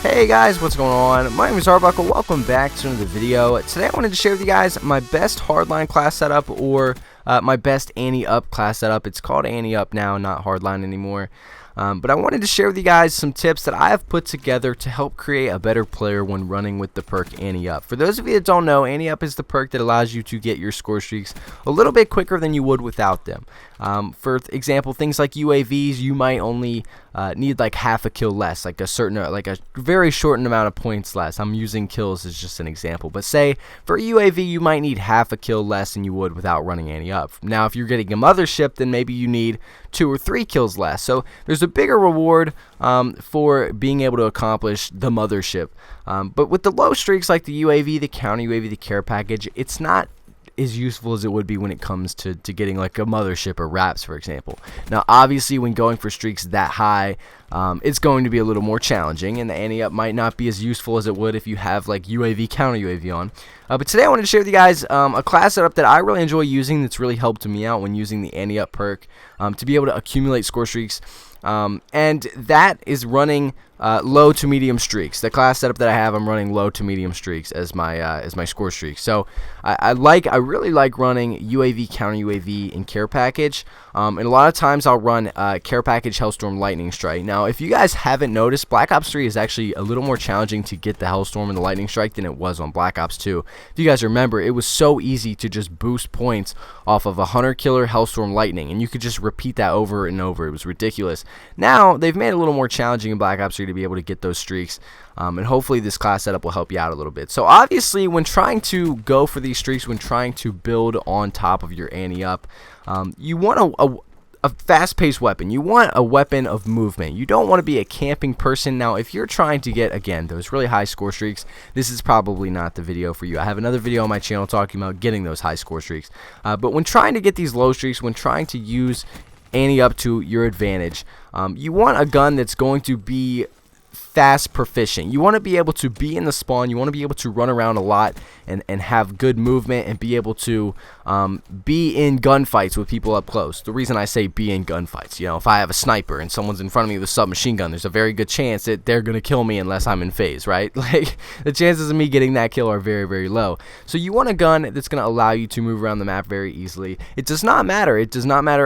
Hey guys, what's going on? My name is Arbuckle. Welcome back to another video. Today I wanted to share with you guys my best Hardline class setup, or my best Ante Up class setup. It's called Ante Up now, not Hardline anymore. But I wanted to share with you guys some tips that I have put together to help create a better player when running with the perk Ante Up. For those of you that don't know, Ante Up is the perk that allows you to get your score streaks a little bit quicker than you would without them. For example, things like UAVs, you might only need like half a kill less, like a very shortened amount of points less. I'm using kills as just an example, but say for a UAV you might need half a kill less than you would without running Ante Up. Now if you're getting a mothership, then maybe you need 2 or 3 kills less. So there's a bigger reward for being able to accomplish the mothership. But with the low streaks like the UAV, the counter UAV, the care package, it's not as useful as it would be when it comes to getting like a mothership or wraps, for example. Now obviously when going for streaks that high, it's going to be a little more challenging, and the Ante Up might not be as useful as it would if you have like UAV, counter UAV on. But today I wanted to share with you guys a class setup that I really enjoy using, that's really helped me out when using the Ante Up perk to be able to accumulate score streaks. And that is running low to medium streaks. The class setup that I have, I'm running low to medium streaks as my score streaks. So I really like running UAV, counter UAV, and care package. And a lot of times I'll run care package, HELLSTORM, lightning strike. Now if you guys haven't noticed, Black Ops 3 is actually a little more challenging to get the HELLSTORM and the lightning strike than it was on Black Ops 2. If you guys remember, it was so easy to just boost points off of a hunter killer, HELLSTORM, lightning, and you could just repeat that over and over. It was ridiculous. Now they've made it a little more challenging in Black Ops 3 to be able to get those streaks, and hopefully this class setup will help you out a little bit. So obviously when trying to go for these streaks, when trying to build on top of your Ante Up, you want a fast-paced weapon. You want a weapon of movement. You don't want to be a camping person. Now if you're trying to get, again, those really high score streaks, this is probably not the video for you. I have another video on my channel talking about getting those high score streaks, but when trying to get these low streaks, when trying to use Ante Up to your advantage, you want a gun that's going to be fast proficient. You want to be able to be in the spawn, you want to be able to run around a lot and have good movement and be able to be in gunfights with people up close. The reason I say be in gunfights, you know, if I have a sniper and someone's in front of me with a submachine gun, there's a very good chance that they're going to kill me unless I'm in phase, right? Like the chances of me getting that kill are very, very low. So you want a gun that's going to allow you to move around the map very easily. It does not matter.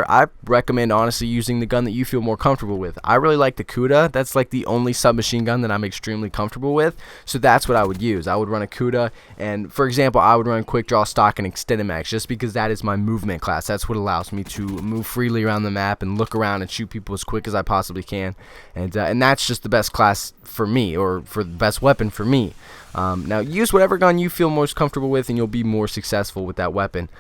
I recommend honestly using the gun that you feel more comfortable with. I really like the Kuda. That's like the only submachine gun that I'm extremely comfortable with, so that's what I would use. I would run a Kuda, and for example I would run quick draw, stock, and extended max, just because that is my movement class. That's what allows me to move freely around the map and look around and shoot people as quick as I possibly can, and that's just the best class for me, or for the best weapon for me. Now use whatever gun you feel most comfortable with and you'll be more successful with that weapon.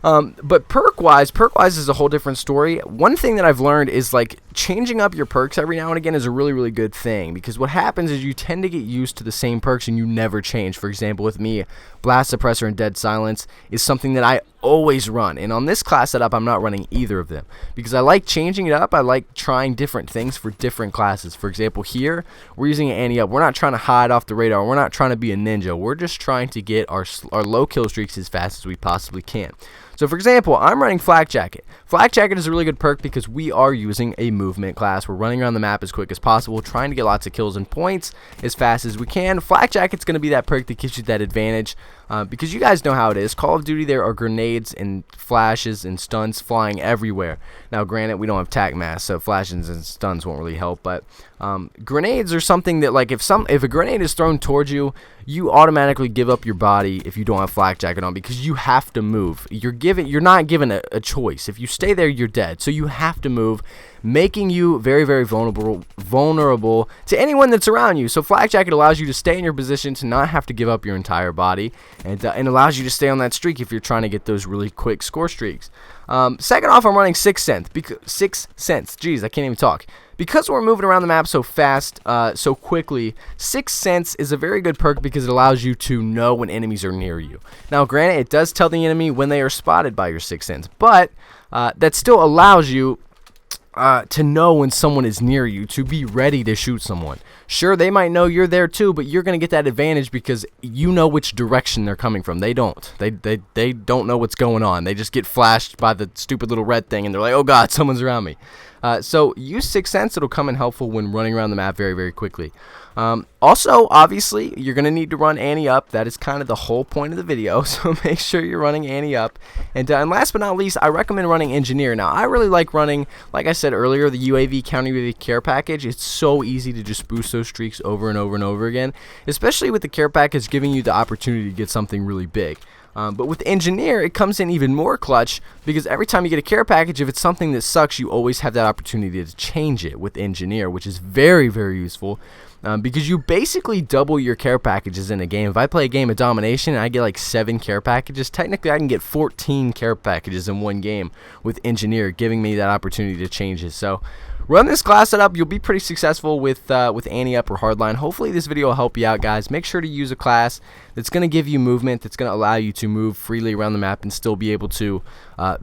But perk-wise is a whole different story. One thing that I've learned is like changing up your perks every now and again is a really, really good thing, because what happens is you tend to get used to the same perks and you never change. For example, with me, Blast Suppressor and Dead Silence is something that I always run, and on this class setup I'm not running either of them because I like changing it up. I like trying different things for different classes. For example, here we're using an Ante Up. We're not trying to hide off the radar. We're not trying to be a ninja. We're just trying to get our low kill streaks as fast as we possibly can. So for example, I'm running Flak Jacket. Flak Jacket is a really good perk because we are using a movement class. We're running around the map as quick as possible, trying to get lots of kills and points as fast as we can. Flak Jacket's going to be that perk that gives you that advantage, because you guys know how it is. Call of Duty, there are grenades and flashes and stuns flying everywhere. Now granted, we don't have tac mass, so flashes and stuns won't really help, but grenades are something that, like, if a grenade is thrown towards you, you automatically give up your body if you don't have Flak Jacket on, because you have to move. You're not given a choice. If you stay there, you're dead. So you have to move, making you very, very vulnerable to anyone that's around you. So Flak Jacket allows you to stay in your position, to not have to give up your entire body, and allows you to stay on that streak if you're trying to get those really quick score streaks. Second off, I'm running 6 cents. Jeez, I can't even talk. Because we're moving around the map so fast, so quickly, 6 cents is a very good perk because it allows you to know when enemies are near you. Now granted, it does tell the enemy when they are spotted by your 6 cents, but that still allows you to know when someone is near you, to be ready to shoot someone. Sure, they might know you're there too, but you're going to get that advantage because you know which direction they're coming from. They don't. They don't know what's going on. They just get flashed by the stupid little red thing, and they're like, oh god, someone's around me. So use Sixth Sense. It'll come in helpful when running around the map very, very quickly. Also, obviously, you're going to need to run Ante Up. That is kind of the whole point of the video, so make sure you're running Ante Up. And last but not least, I recommend running Engineer. Now, I really like running, like I said earlier, the UAV Counter UAV care package. It's so easy to just boost those streaks over and over and over again, especially with the care package giving you the opportunity to get something really big. But with Engineer, it comes in even more clutch because every time you get a care package, if it's something that sucks, you always have that opportunity to change it with Engineer, which is very, very useful because you basically double your care packages in a game. If I play a game of Domination and I get like 7 care packages, technically I can get 14 care packages in one game with Engineer, giving me that opportunity to change it. So run this class setup. You'll be pretty successful with Ante Up or Hardline. Hopefully this video will help you out, guys. Make sure to use a class that's going to give you movement, that's going to allow you to move freely around the map and still be able to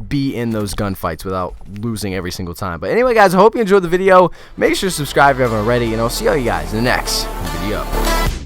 be in those gunfights without losing every single time. But anyway, guys, I hope you enjoyed the video. Make sure to subscribe if you haven't already, and I'll see all you guys in the next video.